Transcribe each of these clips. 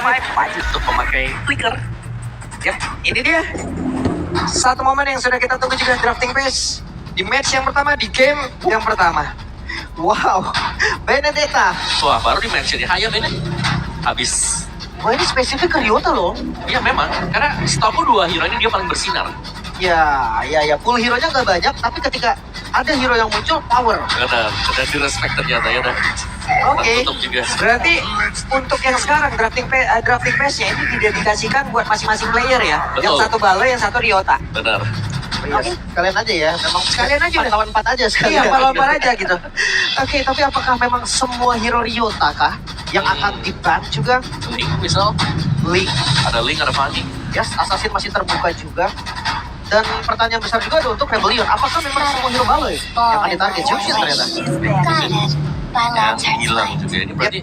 wajib untuk memakai flicker. Ya, ini dia. Satu momen yang sudah kita tunggu juga drafting pace. Di match yang pertama, di game yang pertama. Wow, Benedetta. Wah, baru di mention ya. Hayo ini. Habis. Wah, ini spesifik ke Ryota loh. Iya memang, karena setahu dua hero ini dia paling bersinar. Ya. Full hero-nya nggak banyak, tapi ketika ada hero yang muncul, power. Benar, dan di respect ternyata ya udah. Oke, Tutup juga. berarti untuk yang sekarang drafting pace-nya ini didedikasikan buat masing-masing player ya. Betul. Yang satu Baloi, yang satu Ryota. Benar. Oke, Kalian aja ya, memang sekalian aja udah. lawan 4 aja sekalian. Iya, lawan aja gitu. Oke, tapi apakah memang semua hero Ryota kah yang akan di-ban juga? Link misal, Link, ada Link, ada Fanny. Yes, Assassin masih terbuka juga. Dan pertanyaan besar juga ada untuk Rebellion. Apakah memang semua hero Baloi yang akan ditarget? Jushin ternyata. Yang hilang juga ini berarti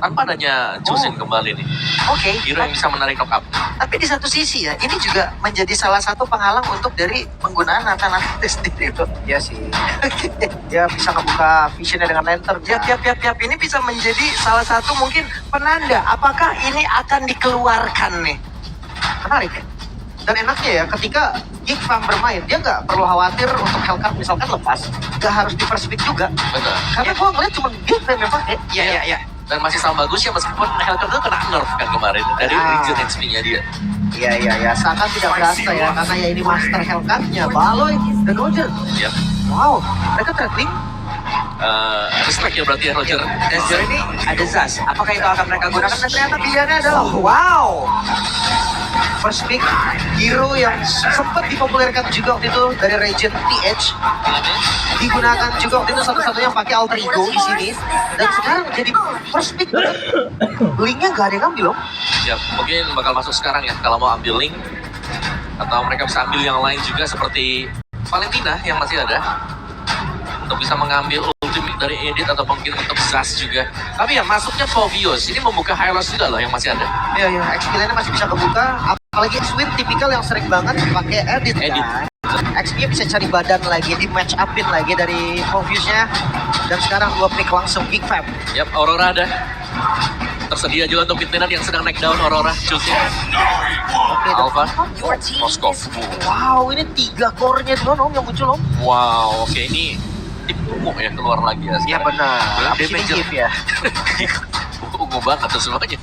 tanpa adanya Jushin kembali nih. Oke. Hero yang bisa menarik knock up. Tapi di satu sisi ya, ini juga menjadi salah satu penghalang untuk dari penggunaan Nathan sendiri loh. Iya sih. Dia bisa ngebuka visionnya dengan lantern. Yap. Ini bisa menjadi salah satu mungkin penanda apakah ini akan dikeluarkan nih. Menarik. Dan enaknya ya, ketika Geek Farm bermain, dia nggak perlu khawatir untuk Hellcat misalkan lepas. Nggak harus di first pick juga. Benar. Karena gua ngeliat cuma Geek Farm yang pakai. Iya. Dan masih sama bagusnya meskipun Hellcat itu kena nerf kan kemarin dari region HP-nya dia. Iya. Seakan tidak berasa ya, karena ya ini master Hellcat-nya, Baloi dan Roger. Ya. Wow, mereka trading. Respect ya berarti ya Roger. Dan sejauh ini ada Zaz. Apakah itu akan mereka gunakan? Dan ternyata pilihannya adalah wow. First pick, hero yang sempat dipopulerkan juga waktu itu dari region TH. Digunakan juga waktu itu satu-satunya yang pakai alter ego di sini. Dan sekarang jadi first pick. Linknya nggak ada yang ngambil loh. Ya mungkin bakal masuk sekarang ya kalau mau ambil Link. Atau mereka bisa ambil yang lain juga seperti Valentina yang masih ada. Untuk bisa mengambil ultimate dari Edit atau mungkin untuk Zaz juga. Tapi ya masuknya Fovios, ini membuka Hylos juga loh yang masih ada. Iya, XP-nya masih bisa kebuka. Apalagi X-Win tipikal yang sering banget dipakai Edit. Edit. Kan? XP bisa cari badan lagi, di match upin lagi dari Fovius-nya. Dan sekarang 2 pick langsung Geek Fam. Yap, Aurora ada. Tersedia juga untuk Midnight yang sedang naik down Aurora. Choosing. Oke, Alpha. Moskov. wow, ini 3 core-nya dulu yang muncul om. Wow, oke ini tim ungu ya keluar lagi ya. Iya benar. Definitif ya. Ungu banget tuh semuanya.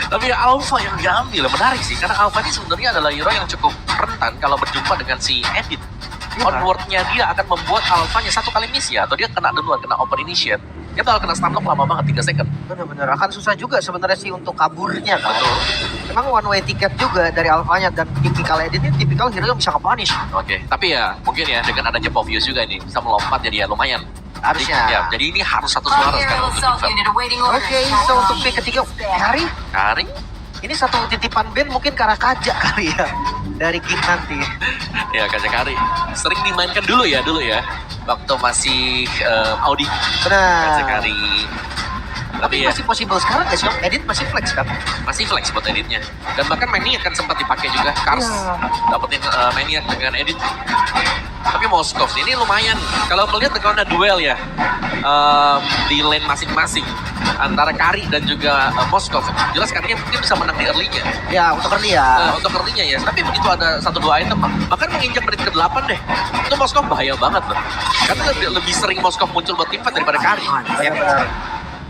Tapi ya Alpha yang diambil menarik sih karena Alpha ini sebenarnya adalah hero yang cukup rentan kalau berjumpa dengan si Edit. Onward-nya dia akan membuat Alpha-nya satu kali miss ya atau dia kena duluan, kena open initiate. Dia bakal kena stun lock lama banget 3 second. Benar-benar akan susah juga sebenarnya sih untuk kaburnya kan. Betul. Memang one way ticket juga dari Alpha-nya dan tipikal Edit ini tipikal hero yang bisa nge-punish. Oke, tapi ya mungkin ya dengan adanya Povius juga ini bisa melompat jadi ya lumayan. Harusnya. Ya, jadi ini harus satu suara sekarang untuk Geek Fam. Oke, so untuk pick ketiga, Kari. Karing? Ini satu titipan band mungkin Karakaja kali ya dari Geek nanti. Ya, Kaja Kari. Sering dimainkan dulu ya. Waktu masih Audi. Kaja Benar. Kari. Tapi Tapi ya, masih possible sekarang guys, Edit masih flex kan? masih flex buat editnya. Dan bahkan Maniac kan sempat dipakai juga. Kars dapetin Maniac dengan edit. Tapi Moskov ini lumayan. Kalau melihat ada duel ya di lane masing-masing antara Kari dan juga Moskov. Jelas Karinya mungkin bisa menang di early-nya. Ya, untuk early ya. Untuk early-nya ya. Tapi begitu ada 1-2 item, bahkan menginjak menit ke-8 deh. Itu Moskov bahaya banget loh. Karena lebih sering Moskov muncul buat teamfight daripada Kari. Ya, benar.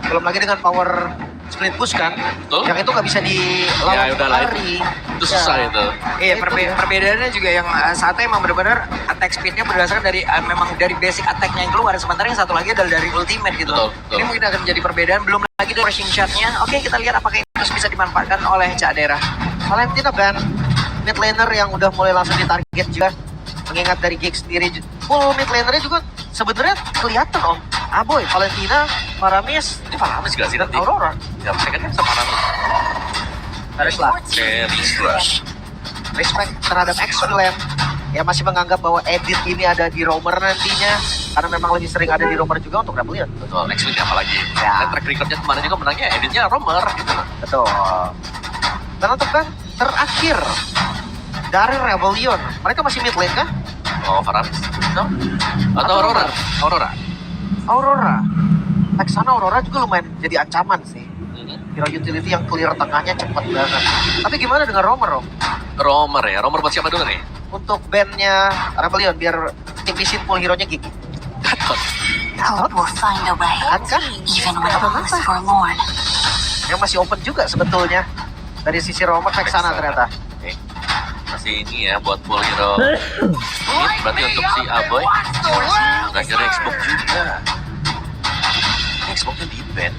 Belum lagi dengan power split push kan, Betul. yang itu nggak bisa dilawan Ya, udah lah. Kari. Itu susah Ya. itu. Iya, perbedaannya juga yang satu emang benar-benar attack speednya berdasarkan dari memang dari basic attack-nya yang keluar, sementara yang satu lagi adalah dari ultimate gitu. Betul. Ini mungkin akan menjadi perbedaan, belum lagi dari rushing shot-nya. Oke, kita lihat apakah ini terus bisa dimanfaatkan oleh Cadera. Valentina ban mid laner yang udah mulai langsung ditarget juga. Mengingat dari Geek sendiri, full mid lanernya juga sebenarnya kelihatan om. Aboy, Valentina, Paramis, Ini Paramis gak sih dan nanti? Aurora. Ya, mereka kan sama Paramis. Harus lah. Cherry Crush. Respect terhadap X-Plan. Ya masih menganggap bahwa Edit ini ada di roamer nantinya. Karena memang lebih sering ada di roamer juga untuk Rebellion. Betul, next week apalagi. Ya. Dan track recordnya kemarin juga menangnya editnya Romer gitu. Betul. Dan untuk kan terakhir dari Rebellion, mereka masih mid lane kah? Oh, Paramis. No? Atau Atau Aurora? Aurora. Aurora. Sana Aurora juga lumayan jadi ancaman sih. Hero utility yang clear tengahnya cepat banget. Tapi gimana dengan Romer, Om? Romer ya, Romer buat siapa dulu nih? Untuk bandnya Rebellion biar tipisin full hero-nya Gigi. Hope will find a way, Kan? even when all is forlorn. Yang masih open juga sebetulnya. Dari sisi Romer ke sana ternyata. Oke. Masih ini ya buat full hero. Ini berarti untuk si Aboy. Nggak kira Xbox juga. Xboxnya di band.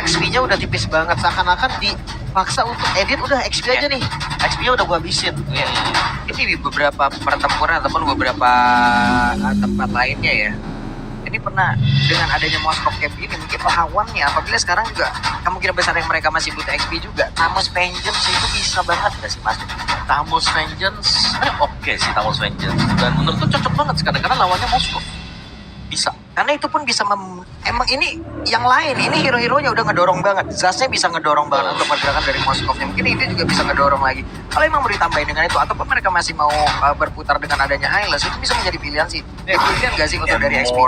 XP-nya udah tipis banget. Seakan-akan dipaksa untuk edit udah XP aja nih. XP-nya udah gua habisin. Ini di beberapa pertempuran ataupun beberapa tempat lainnya ya. Ini pernah dengan adanya Moskov Camp ini mungkin lawannya apabila sekarang juga kemungkinan besar yang mereka masih butuh XP juga. Tamus Vengeance itu bisa banget gak sih masuk? Tamus Vengeance, oke sih Tamus Vengeance. Dan menurutku cocok banget sekarang karena lawannya Moskov. Bisa. Karena itu pun bisa emang ini yang lain, ini hero-heronya udah ngedorong banget. Zasnya bisa ngedorong banget untuk pergerakan dari Moskovnya. Mungkin itu juga bisa ngedorong lagi. Kalau emang mau ditambahin dengan itu, ataupun mereka masih mau berputar dengan adanya Hylos, itu bisa menjadi pilihan sih. Pilihan gak sih untuk dari XP?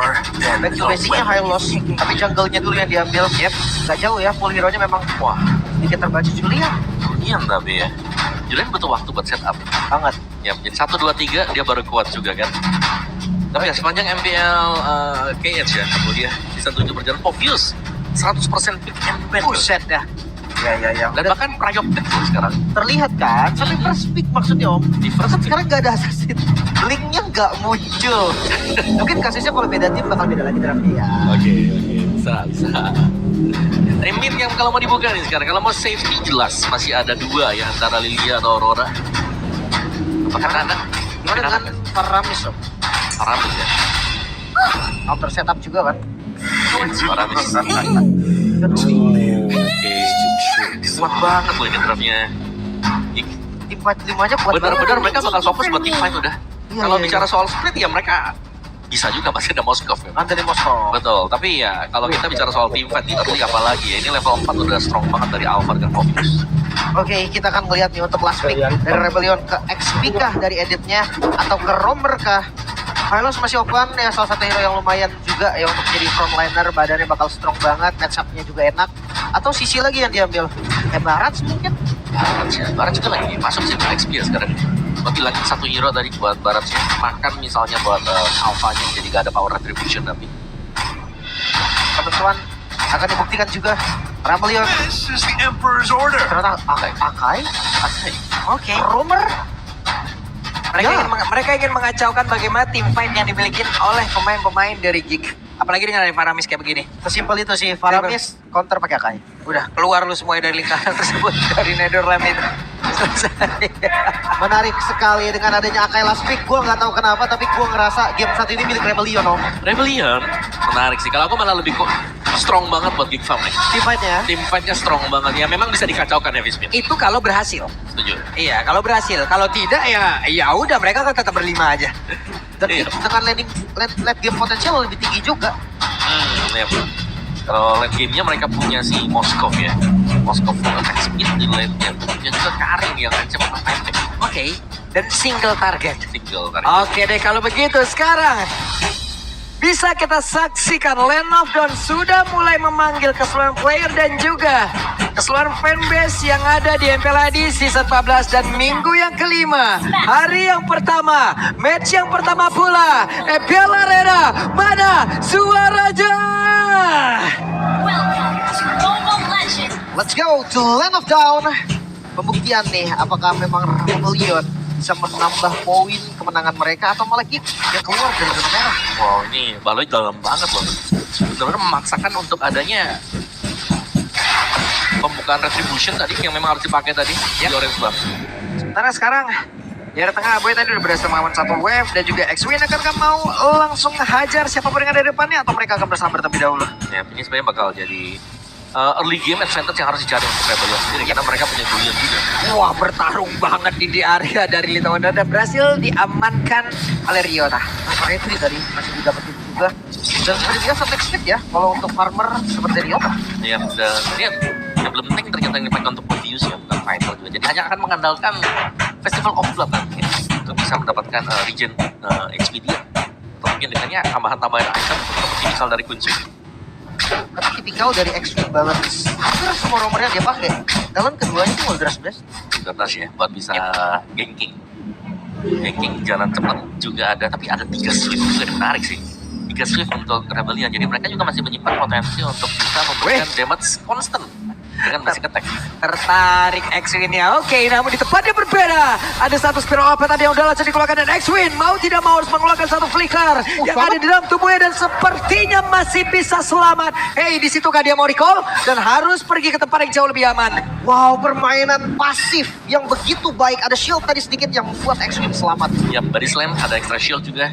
Back to basicnya Hylos. Tapi jungle-nya dulu yang diambil. Yep, gak jauh ya. Full hero-nya memang wah sedikit terbaca Julian. Julian tapi ya. Julian butuh waktu buat setup. Banget. Ya, jadi 1, 2, 3 dia baru kuat juga kan. Tapi ya sepanjang MPL KH ya, kemudian season 7 berjalan obvious 100% pick and ban. Buset ya. Ya. Dan bahkan Prayok pick tuh sekarang. Terlihat kan? Sampai first pick maksudnya Om. Di first Kan pick. sekarang gak ada assassin. Linknya gak muncul. Mungkin kasusnya kalau beda tim bakal beda lagi draftnya ya. Oke, bisa. Mid yang kalau mau dibuka nih sekarang, kalau mau safety jelas masih ada 2 ya antara Lilia atau Aurora. Apakah ada? Gimana dengan Paramis Om? Paramis ya. Counter setup juga kan? Paramis. Kuat banget loh ini draftnya. Tim fight 5-nya buat Benar-benar mereka bakal fokus buat team fight udah. Iya, Kalau iya, bicara iya. soal split ya mereka bisa juga masih ada Moskov ya. Kan dari Moskow. Betul, tapi ya kalau kita bicara soal team fight di early apalagi ya, ini level 4 udah strong banget dari Alpha dan Focus. Oke, kita akan melihat nih untuk last pick dari Rebellion ke XP kah dari editnya atau ke Romer kah? Hylos masih open ya, salah satu hero yang lumayan juga ya untuk jadi frontliner, badannya bakal strong banget, matchup-nya juga enak. Atau sisi lagi yang diambil, Barats mungkin? Barat juga lagi masuk sih ke XP ya sekarang. Lebih lagi 1 hero tadi buat Barat sih, makan misalnya buat Alpha-nya jadi gak ada power retribution tapi. Kebetulan akan dibuktikan juga Rebellion. This is the Emperor's order. Ternyata Akai? Oke. Romer? Mereka, Ya. mereka ingin mengacaukan bagaimana tim fight yang dimiliki oleh pemain-pemain dari Geek. Apalagi dengan ada Faramis kayak begini. Sesimpel itu sih, Faramis counter pakai Akai. Udah, keluar lu semua dari lingkaran tersebut, dari Netherlands itu. Selesai. Menarik sekali dengan adanya Akai last pick. Gue nggak tahu kenapa, tapi gue ngerasa game saat ini milik Rebellion Om. Rebellion menarik sih. Kalau aku malah lebih strong banget buat Geek Farm nih. Team fight-nya. Tim fight-nya strong banget ya. Memang bisa dikacaukan ya Vismin. Itu kalau berhasil. Setuju. Iya, kalau berhasil. Kalau tidak ya udah mereka kan tetap berlima aja. Dan Iya. dengan late game potensial lebih tinggi juga. Ya. Kalau late game-nya mereka punya si Moskov ya. Moskov full attack speed di lane-nya. Punya juga Karing yang ancam attack Oke. Dan single target. single Karing. Oke deh, kalau begitu sekarang bisa kita saksikan Land of Dawn sudah mulai memanggil keseluruhan player dan juga keseluruhan fanbase yang ada di MPLAD season 14 dan minggu yang kelima. Hari yang pertama, match yang pertama pula, MPL Arena, mana Suaraja? Welcome to Mobile Legends. Let's go to Land of Dawn. Pembuktian nih, apakah memang Rebellion bisa menambah poin kemenangan mereka atau malah Geek yang keluar dari zona merah. Wow, ini baloi dalam banget loh. Benar-benar memaksakan untuk adanya pembukaan retribution tadi yang memang harus dipakai tadi di Orange Buff. Sementara sekarang di area tengah Aboy tadi udah berhasil melawan satu wave dan juga X-Win akan mau langsung hajar siapapun yang ada di depannya atau mereka akan bersabar terlebih dahulu. Ya, ini sebenarnya bakal jadi early game advantage yang harus dicari untuk Rebellion sendiri karena mereka punya Julian juga. Wah, bertarung banget di area dari Litauen dan berhasil diamankan oleh Riota. Nah, itu tadi masih didapetin juga. Dan seperti biasa next pick ya, kalau untuk farmer seperti Riota. Ya, dan ini yang belum penting ternyata yang dipakai untuk Proteus ya, bukan Vital juga. Jadi hanya akan mengandalkan Festival of Blood nanti ya, untuk bisa mendapatkan regen XP dia. Atau mungkin dengannya tambahan-tambahan item seperti misal dari Kunsu. Tapi tipikal dari X-Wing banget. Hampir semua romernya dia pakai. Talent keduanya tuh Ultras Blast. Cerdas ya buat bisa ganking. Ganking jalan cepat juga ada, tapi ada 3 swift juga yang menarik sih. 3 swift untuk Rebellion, jadi mereka juga masih menyimpan potensi untuk bisa memberikan damage constant dengan basic attack. Tertarik X-Win-nya. Oke, namun di tempat yang berbeda. Ada satu spiral apa tadi yang udah langsung dikeluarkan, dan X-Win mau tidak mau harus mengeluarkan satu flicker yang ada di dalam tubuhnya, dan sepertinya masih bisa selamat. Hey, di situ dia mau recall dan harus pergi ke tempat yang jauh lebih aman. Wow, permainan pasif yang begitu baik. Ada shield tadi sedikit yang membuat X-Wing selamat. Ya, body slam, ada extra shield juga.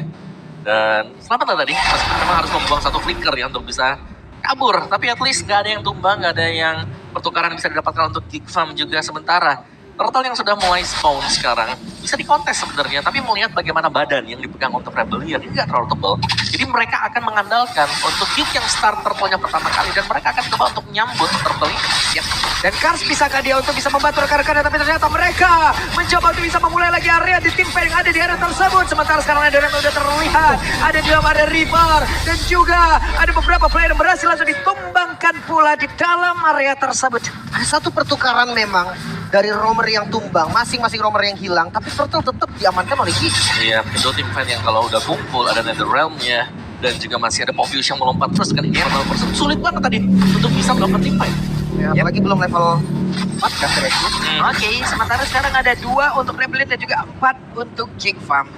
Dan selamat lah tadi, meskipun memang harus membuang satu flicker ya untuk bisa kabur. Tapi at least gak ada yang tumbang, gak ada yang pertukaran bisa didapatkan untuk Geek Farm juga sementara. Turtle yang sudah mulai spawn sekarang bisa dikontes sebenarnya, tapi melihat bagaimana badan yang dipegang untuk Rebellion ini nggak terlalu tebal. Jadi mereka akan mengandalkan untuk Geek yang start turtle-nya pertama kali, dan mereka akan coba untuk nyambut turtle ini. Ya. Dan Kars bisakah dia untuk bisa membantu rekan-rekannya, tapi ternyata mereka mencoba untuk bisa memulai lagi area di tim fight yang ada di area tersebut. Sementara sekarang ada yang udah terlihat, ada di dalam ada Reaper, dan juga ada beberapa player yang berhasil langsung ditumbangkan pula di dalam area tersebut. Ada satu pertukaran memang dari romer yang tumbang, masing-masing romer yang hilang, tapi turtle tetap diamankan oleh Geek. Iya, itu tim fight yang kalau udah kumpul ada Nether Realm-nya, dan juga masih ada Povius yang melompat terus kan, ini person sulit banget tadi untuk bisa melakukan tim fight. Ya, apalagi belum level 4 kan kira-kira. Oke, sementara sekarang ada 2 untuk Rebellion dan juga 4 untuk Geek Farm.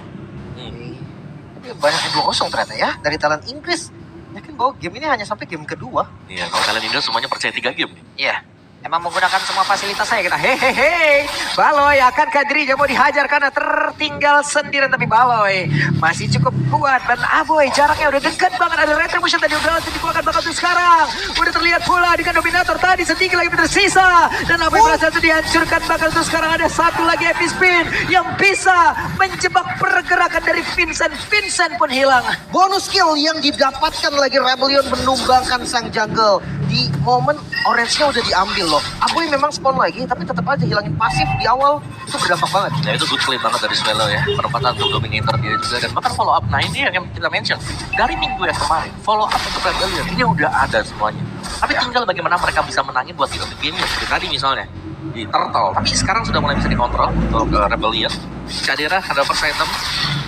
Tapi banyak yang 2-0 ternyata ya dari talent Inggris. Yakin bahwa game ini hanya sampai game kedua. Iya, kalau kalian Indo semuanya percaya 3 game nih. Iya. Emang menggunakan semua fasilitas saya kita. Hehehe. Baloy akankah dirinya mau dihajar karena tertinggal sendirian, tapi Baloy masih cukup kuat, dan Aboy jaraknya udah dekat banget. Ada retribution tadi udah langsung dikeluarkan bakal tuh sekarang. Udah terlihat pula dengan dominator tadi sedikit lagi tersisa, dan Aboy berhasil tuh dihancurkan bakal tuh sekarang. Ada satu lagi epic spin yang bisa menjebak pergerakan dari Vincent. Vincent pun hilang. Bonus skill yang didapatkan lagi Rebellion menumbangkan sang jungle. Di momen orange-nya udah diambil loh. Aboy memang spawn lagi, tapi tetap aja hilangin pasif di awal. Itu berdampak banget. Nah itu good play banget dari Swallow ya, penempatan untuk Dominator dia juga, dan bahkan follow up. Nah ini yang kita mention dari minggu yang kemarin, follow up untuk Rebellion ini udah ada semuanya, tapi tinggal bagaimana mereka bisa menangin buat di game seperti tadi misalnya di Turtle. Tapi sekarang sudah mulai bisa dikontrol untuk Rebellion. Cadera ada first item,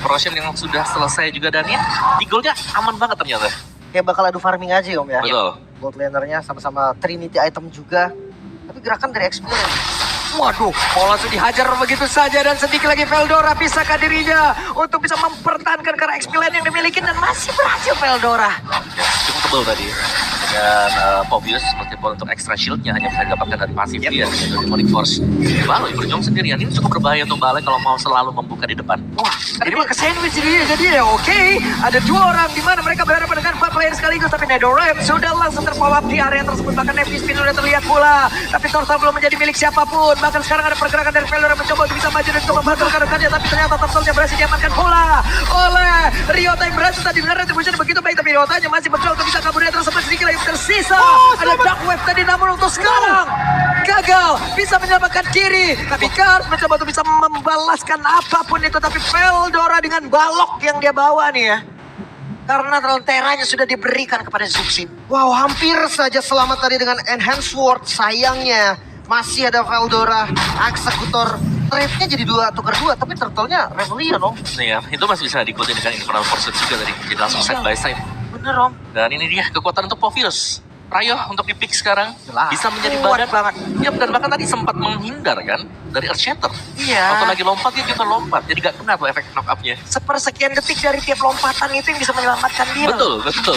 Corrosion yang sudah selesai juga, dan ya di goalnya aman banget ternyata. Kayak bakal adu farming aja om ya. Betul. Gold lanernya sama-sama Trinity item juga. Tapi gerakan dari Experience. Waduh, mau langsung dihajar begitu saja, dan sedikit lagi Veldora bisakah dirinya untuk bisa mempertahankan karena XP lane yang dimiliki, dan masih berhasil Veldora. Ya, cukup tebal tadi dengan Povius, meskipun untuk extra shieldnya hanya bisa didapatkan dari pasif dia dari Demonic Force. Baloy berjuang sendirian, ini cukup berbahaya untuk Baloy kalau mau selalu membuka di depan. Wah, ini mah ke sandwich jadi ya oke. Ada 2 orang di mana mereka berhadapan dengan 4 player sekaligus, tapi Netherrealm sudah langsung terfollow up di area tersebut. Bahkan Epic Spin sudah terlihat pula, tapi Turtle belum menjadi milik siapapun. Bahkan sekarang ada pergerakan dari Veldora mencoba untuk bisa maju dan coba membantu rekan-rekannya, tapi ternyata Turtle-nya berhasil diamankan pula oleh Ryota yang berhasil tadi. Benar retribution begitu baik, tapi Ryota-nya masih berjuang untuk bisa kabur dari tersebut. Sedikit lagi tersisa. Ada Dark Wave tadi, namun untuk sekarang gagal bisa menyelamatkan diri. Tapi Kars mencoba untuk bisa membalaskan apapun itu, tapi Veldora dengan balok yang dia bawa nih ya, karena lenteranya sudah diberikan kepada Zuxin. Wow, hampir saja selamat tadi dengan Enhanced Sword. Sayangnya masih ada Veldora, eksekutor. Trade-nya jadi 2 tukar 2, tapi turtle-nya Rebellion om. Nih ya, itu masih bisa diikuti dengan Infernal Force juga tadi, jadi langsung side by side. Bener om. Dan ini dia kekuatan untuk Povius. Rayo untuk di pick sekarang Jelas. bisa menjadi Kuat badan banget. Yap, dan bahkan tadi sempat menghindar kan dari Earth Shatter. Iya. Waktu lagi lompat dia juga lompat, jadi gak kena tuh efek knock up-nya. Sepersekian detik dari tiap lompatan itu yang bisa menyelamatkan dia. Betul, betul.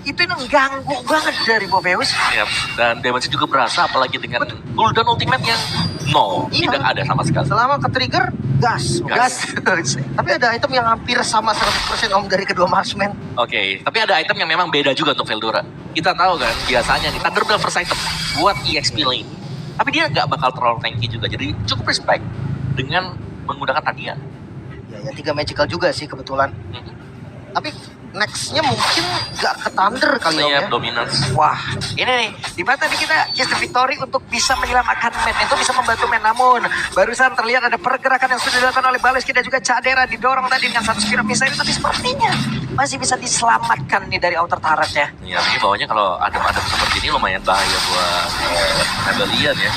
Itu yang ganggu banget dari Poveus. Yap, dan damage juga berasa apalagi dengan cooldown ultimate yang Iya. tidak ada sama sekali. Selama ke-trigger, gas. Gas. Tapi ada item yang hampir sama 100% om dari kedua marksman. Oke, tapi ada item yang memang beda juga untuk Veldora. Kita tahu kan, biasanya nih Thunderbolt first item buat EXP lane. Tapi dia nggak bakal terlalu tanky juga, jadi cukup respect dengan menggunakan Tadian. Ya 3 magical juga sih kebetulan. Tapi nextnya mungkin nggak ke Thunder kali Iya, ya. dominance. Wah, ini nih, di mana tadi kita just victory untuk bisa menyelamatkan Man, itu bisa membantu Man. Namun, barusan terlihat ada pergerakan yang sudah dilakukan oleh Baleski dan juga Cadera didorong tadi dengan satu spiral misalnya, tapi sepertinya masih bisa diselamatkan nih dari outer turret-nya. Iya, tapi bawahnya kalau adem-adem seperti ini lumayan bahaya buat Rebellion ya.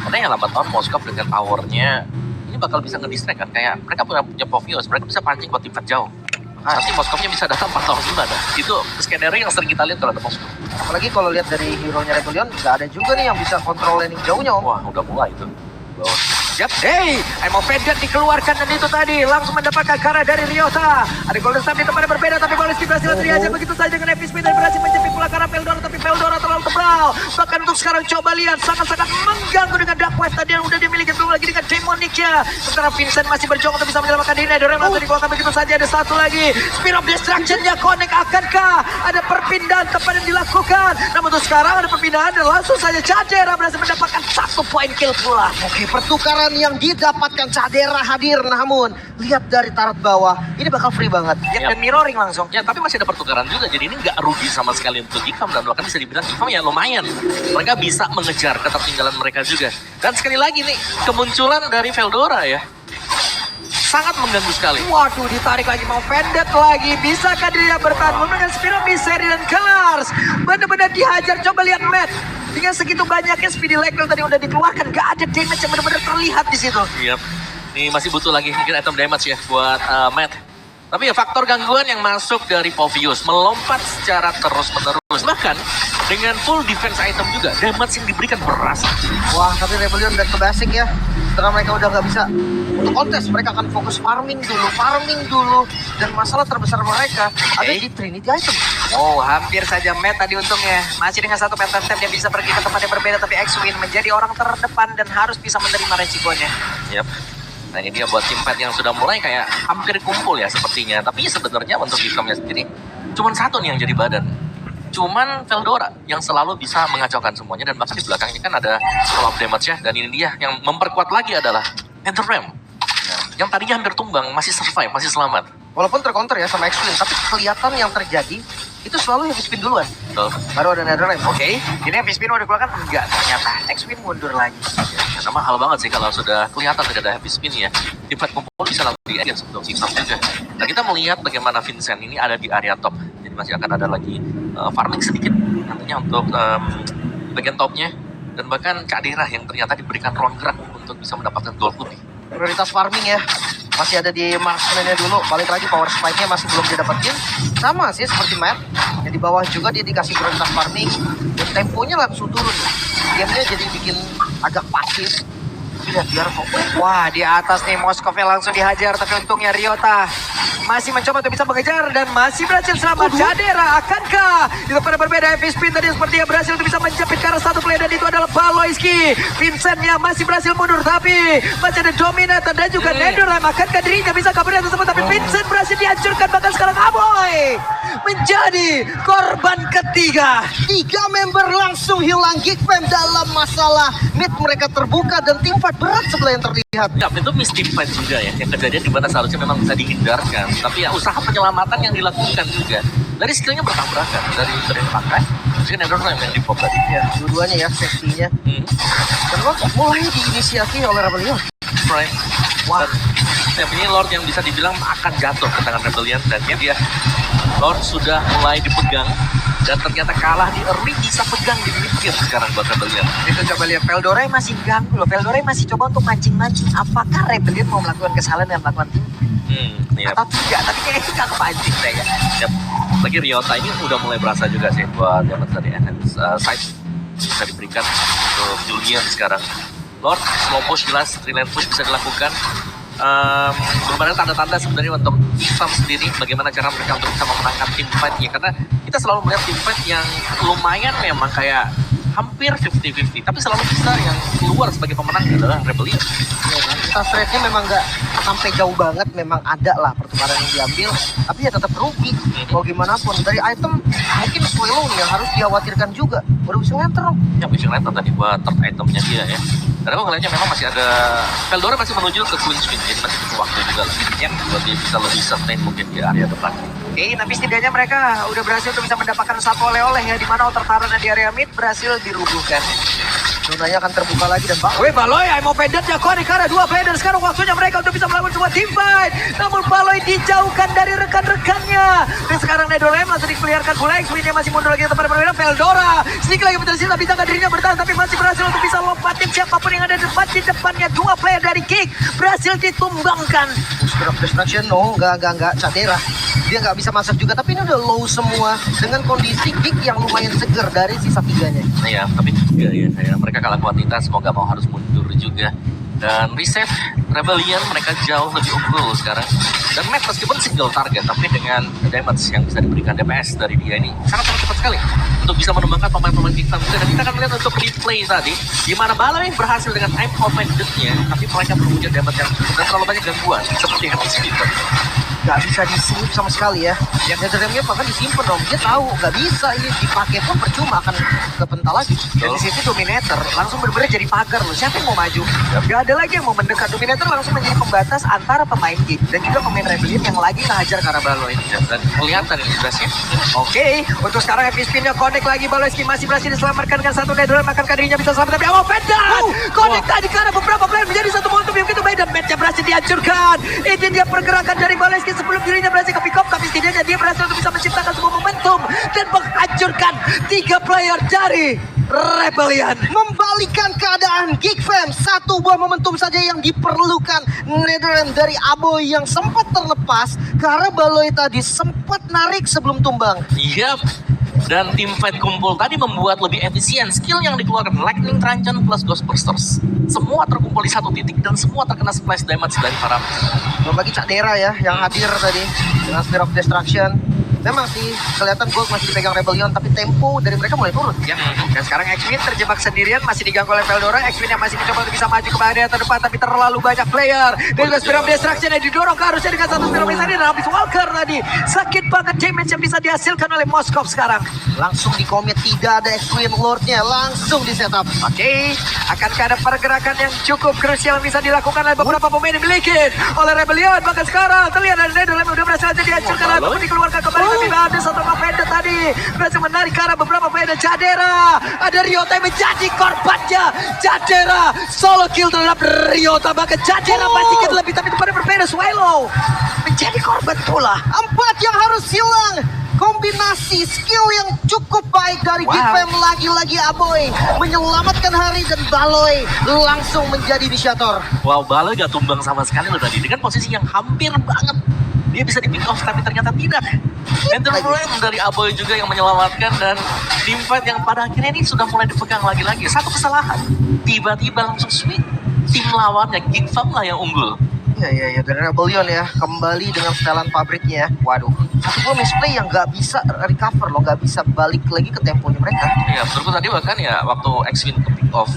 Karena yang lambat tahun Moskov dengan powernya ini bakal bisa ngedistract kan. Kayak mereka punya Povios, mereka bisa pancing buat tim jauh. Nanti Moskovnya bisa datang 4 tahun gimana? Itu skenario yang sering kita lihat kalau ada Moskov. Apalagi kalau lihat dari hero-nya Rebellion, nggak ada juga nih yang bisa kontrol landing jauhnya, Om. Wah, udah mulai itu. Bawah. Yap, hey, Emo Pendant dikeluarkan dan itu tadi langsung mendapatkan karah dari Ryota. Ada Golden Star di tempat yang berbeda, tapi Baleski berhasil teriaja begitu saja dengan Epic Speed dan berhasil menjepit pula karah Veldora, tapi Veldora terlalu tebal. Bahkan untuk sekarang coba lihat sangat-sangat mengganggu dengan Dark Wave tadi yang udah dimiliki, belum lagi dengan Demonicnya. Sementara Vincent masih berjuang untuk bisa menyelamatkan diri. Dorem langsung dikeluarkan begitu saja, ada satu lagi. Speed of Destruction-nya connect, akankah ada perpindahan tepat yang dilakukan? Namun untuk sekarang ada perpindahan dan langsung saja Cadera berhasil mendapatkan 1 poin kill pula. Oke, pertukaran yang didapatkan Cadera hadir, namun lihat dari turret bawah, ini bakal free banget. Yap, dan mirroring langsung. Ya, tapi masih ada pertukaran juga. Jadi ini nggak rugi sama sekali untuk Ikam. Dan bahkan bisa dibilang Ikam ya lumayan. Mereka bisa mengejar ketertinggalan mereka juga. Dan sekali lagi nih, kemunculan dari Veldora ya. Sangat mengganggu sekali. Waduh, ditarik lagi, mau Pendant lagi. Bisakah dia bertahan dengan Spiral Misery dan Cars? Benar-benar dihajar. Coba lihat Matt. Dengan segitu banyaknya Speedy Level tadi udah dikeluarkan, gak ada damage yang benar-benar terlihat di situ. Yap. Ini masih butuh lagi mungkin item damage ya buat Matt. Tapi ya faktor gangguan yang masuk dari Povius melompat secara terus-menerus. Bahkan dengan full defense item juga, damage yang diberikan berasa. Wah, tapi Rebellion back to basic ya. Setelah mereka udah nggak bisa untuk kontes, mereka akan fokus farming dulu. Dan masalah terbesar mereka ada di Trinity item. Oh, hampir saja Matt tadi untungnya. Masih dengan satu penta step dia bisa pergi ke tempat yang berbeda, tapi X-Win menjadi orang terdepan dan harus bisa menerima resikonya. Yap. Nah ini dia buat tim fight yang sudah mulai kayak hampir kumpul ya sepertinya. Tapi sebenarnya untuk Ikamnya sendiri, cuman satu nih yang jadi badan. Cuman Veldora yang selalu bisa mengacaukan semuanya. Dan bahkan di belakangnya kan ada follow up damage ya. Dan ini dia yang memperkuat lagi adalah Enterram. Yang tadinya hampir tumbang, masih survive, masih selamat. Walaupun tercounter ya sama X-Win, tapi kelihatan yang terjadi itu selalu heavy spin duluan. Betul. Baru ada Netherlands. Oke, ini yang Spin udah dikeluarkan? Enggak, ternyata X-Win mundur lagi. Karena mahal banget sih kalau sudah kelihatan tidak ada heavy spin ya. Tim fight kumpul bisa langsung di agen untuk Ikam juga. Nah kita melihat bagaimana Vincent ini ada di area top. Jadi masih akan ada lagi farming sedikit nantinya untuk bagian topnya. Dan bahkan Cadera yang ternyata diberikan ruang gerak untuk bisa mendapatkan gold lebih. Prioritas farming ya. Masih ada di marksman-nya dulu. Balik lagi power spike-nya masih belum didapetin. Sama sih seperti Matt. Yang di bawah juga dia dikasih prioritas farming. Dan temponya langsung turun. Game-nya jadi bikin agak pasif. Biar fokus. Wah, di atas nih Moskovnya langsung dihajar, tapi untungnya Ryota masih mencoba untuk bisa mengejar dan masih berhasil selamat. Cadera akankah di tempat yang berbeda? Heavy Spin tadi sepertinya berhasil untuk bisa menjepit ke arah satu player dan itu adalah Baloyski. Vincentnya masih berhasil mundur tapi masih ada Dominator dan juga Netherram. Akankah dirinya bisa kabur dari tersebut, tapi Vincent berhasil dihancurkan, bahkan sekarang Aboy menjadi korban ketiga. 3 member langsung hilang. Geekfam dalam masalah mid mereka terbuka dan tim fight berat sebelah yang terlihat. Ya, itu miss team fight juga ya. Yang kejadian di mana seharusnya memang bisa dihindarkan. Tapi ya usaha penyelamatan yang dilakukan juga. Dari skillnya bertabrakan. Dari pakai. Mungkin Netherlands yang di pop tadi. Ya, dua-duanya ya safety-nya. Dan mulai diinisiasi oleh Rebellion. Right. Wah. Dan ini Lord yang bisa dibilang akan jatuh ke tangan Rebellion. Dan dia Lord sudah mulai dipegang. Dan ternyata kalah di early, bisa pegang di mid-game sekarang buat Rebellion. Itu coba lihat, Veldora masih ganggu loh. Veldora masih coba untuk mancing-mancing. Apakah Rebellion mau melakukan kesalahan dan melakukan tim? Iya. Atau tidak, tapi kayaknya itu nggak kepancing deh ya. Yep. Lagi Ryota ini udah mulai berasa juga sih buat damage dari enhance side bisa diberikan untuk Julian sekarang. Lord, slow push jelas, three-lane push bisa dilakukan. Belum ada tanda-tanda sebenarnya untuk Ikam sendiri bagaimana cara mereka untuk bisa memenangkan tim fight-nya. Karena kita selalu melihat tim fight yang lumayan memang kayak hampir 50-50. Tapi selalu bisa yang keluar sebagai pemenang adalah Rebellion. Ya kan? Touch rate-nya memang nggak sampai jauh banget, memang ada lah pertukaran yang diambil, tapi ya tetap rugi. Mau gimana pun dari item mungkin Swallow yang harus dikhawatirkan juga. Baru bisa nganter. Ya, bisa nganter tadi buat third itemnya dia ya. Karena aku ngeliatnya memang masih ada Veldora masih menuju ke Queen's Win, jadi masih butuh waktu juga lah. Ya, buat dia bisa lebih sustain mungkin di area depan. Oke, tapi setidaknya mereka udah berhasil untuk bisa mendapatkan satu oleh-oleh ya, di mana outer di area mid berhasil dirubuhkan. Zonanya akan terbuka lagi dan Wih, Baloy, mau pendetnya Konik karena dua pendant. Sekarang waktunya mereka untuk bisa melakukan sebuah team fight. Namun Baloy dijauhkan dari rekan-rekannya. Dan sekarang Nedolem langsung dikeliarkan pula. X-Win masih mundur lagi ke tempat berbeda. Veldora sedikit lagi tersisa, bisa nggak dirinya bertahan, tapi masih berhasil untuk bisa lompatin siapapun yang ada di depannya. Dua player dari Kick berhasil ditumbangkan. Booster of Destruction, enggak. Cadera. Dia nggak bisa masuk juga, tapi ini udah low semua. Dengan kondisi Kick yang lumayan seger dari sisa tiganya. Iya, tapi juga ya, mereka kalah kuantitas, mau gak mau harus mundur juga. Dan reset Rebellion mereka jauh lebih unggul sekarang. Dan Matt meskipun single target, tapi dengan damage yang bisa diberikan DPS dari dia ini sangat cepat sekali untuk bisa menumbangkan pemain-pemain kita. Dan kita akan melihat untuk replay tadi, di mana Baloy berhasil dengan time offended-nya, tapi mereka punya damage yang dan terlalu banyak gangguan, seperti Happy Speeder. Nggak bisa disave sama sekali ya. Yang Netherlands bahkan disimpan dong. Dia tahu nggak bisa ini dipakai pun percuma, akan kepental lagi. Dan di situ Dominator langsung benar-benar jadi pagar loh. Siapa yang mau maju? Gak ada lagi yang mau mendekat. Dominator langsung menjadi pembatas antara pemain Geek dan juga pemain Rebellion yang lagi ngehajar ke arah Baloy. Dan kelihatan ini jelasnya. Oke, untuk sekarang Happy Spin-nya connect lagi. Baloyski masih berhasil diselamatkan dengan satu Netherlands. Akankah dirinya bisa selamat? Tapi Amo Pendan! Connect tadi karena beberapa player menjadi satu momentum yang begitu baik. Dan match-nya berhasil dihancurkan. Ini dia pergerakan dari Baloyski sebelum dirinya berhasil ke pick up. Tapi setidaknya dia berhasil untuk bisa menciptakan sebuah momentum dan menghancurkan 3 player dari Rebellion. Membalikan keadaan Geek Fam. Satu buah momentum saja yang diperlukan. Netherlands dari Aboy yang sempat terlepas karena Baloy tadi sempat narik sebelum tumbang. Iya. Dan tim fight kumpul tadi membuat lebih efisien skill yang dikeluarkan Lightning Truncheon plus Ghostbusters. Semua terkumpul di satu titik dan semua terkena splash damage dari para. Belum lagi Cadera ya yang hadir tadi dengan Spear of Destruction. Memang sih kelihatan Gold masih dipegang Rebellion, tapi tempo dari mereka mulai turun. Ya, dan sekarang X-Win terjebak sendirian, masih diganggu oleh Veldora. X-Win yang masih mencoba untuk bisa maju ke area terdepan, tapi terlalu banyak player. Dan juga Spear of Destruction yang didorong ke arusnya dengan satu Spear of Destruction. Dan habis Walker tadi, sakit banget damage yang bisa dihasilkan oleh Moskov sekarang. Langsung di commit, tidak ada X-Win Lordnya, langsung di setup. Oke, akankah ada pergerakan yang cukup krusial yang bisa dilakukan oleh beberapa pemain yang dimiliki oleh Rebellion? Bahkan sekarang terlihat dari Netherlands udah berhasil aja dihancurkan ataupun dikeluarkan kembali. Tapi ada satu Mapenda tadi berhasil menarik ke arah beberapa pemain Cadera. Ada Ryota yang menjadi korbannya. Cadera solo kill terhadap Ryota. Bahkan Cadera pastikan lebih, tapi kepada berbeda Swallow menjadi korban pula. 4 yang harus hilang. Kombinasi skill yang cukup baik dari Geek Fam. Lagi-lagi Aboy menyelamatkan hari dan Baloy langsung menjadi inisiator. Wow, Baloy gak tumbang sama sekali loh tadi. Dengan posisi yang hampir banget. Dia bisa di pick off tapi ternyata tidak. Dan terus dari Aboy juga yang menyelamatkan, dan tim fight yang pada akhirnya ini sudah mulai dipegang lagi-lagi. Satu kesalahan, tiba-tiba langsung sweep. Tim lawannya Geek Fam lah yang unggul. Iya, dari Rebellion ya, kembali dengan setelan pabriknya. Waduh, satu gol misplay yang nggak bisa recover loh, nggak bisa balik lagi ke temponya mereka. Iya, menurutku tadi bahkan ya waktu X-Win ke pick off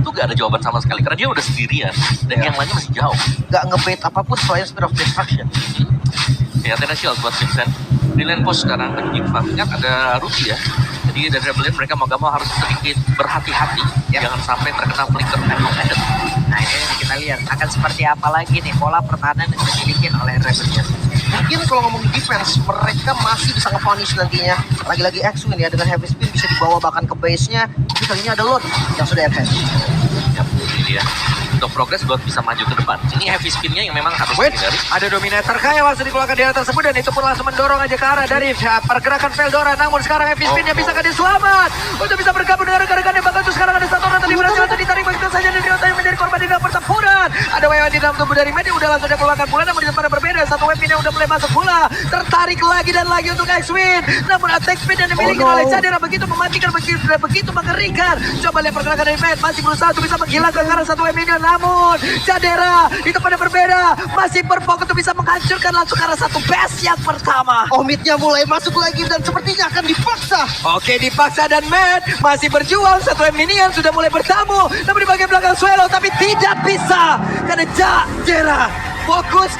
itu gak ada jawaban sama sekali karena dia udah sendirian dan yang lainnya masih jauh. Nggak ngebait apapun selain Spear of Destruction. Ya, tendensial buat Vincent. Di lane post sekarang kan Gimfa. Ingat ada Ruby ya. Jadi dari Rebellion mereka mau gak mau harus sedikit berhati-hati. Jangan sampai terkena flicker time offended. Nah, ini kita lihat akan seperti apa lagi nih pola pertahanan yang dimiliki oleh Rebellion. Mungkin kalau ngomongin defense, mereka masih bisa nge-punish nantinya. Lagi-lagi X-Win ya, dengan heavy spin bisa dibawa bahkan ke base-nya. Tapi kali ini ada Lord yang sudah advance. Ya, ini dia. Untuk progress buat bisa maju ke depan. Ini heavy spin-nya yang memang harus dihindari. Ada Dominator kaya langsung dikeluarkan di atas tersebut, dan itu pun langsung mendorong aja ke arah dari pergerakan Veldora. Namun sekarang heavy spin-nya bisa dia selamat untuk bisa bergabung dengan rekan-rekannya. Bahkan itu sekarang ada satu orang tadi berhasil untuk ditarik begitu saja, dan Ryota yang menjadi korban di dalam pertempuran. Ada Wayon di dalam tubuh dari Med yang udah langsung dikeluarkan pula, namun di tempat yang berbeda. Satu wave yang udah mulai masuk pula. Tertarik lagi dan lagi untuk X-Win. Namun attack speed yang dimiliki oleh Cadera begitu mematikan, begitu mengerikan. Coba lihat pergerakan dari Med, masih berusaha untuk bisa menghilangkan karena satu wave minion. Namun Cadera di tempat yang berbeda masih berfokus untuk bisa menghancurkan langsung karena satu base yang pertama. Omidnya mulai masuk lagi dan sepertinya akan dipaksa. Oke, dipaksa, dan Matt masih berjuang. Satu minion sudah mulai bertamu, namun di bagian belakang Swallow tapi tidak bisa karena Cadera fokus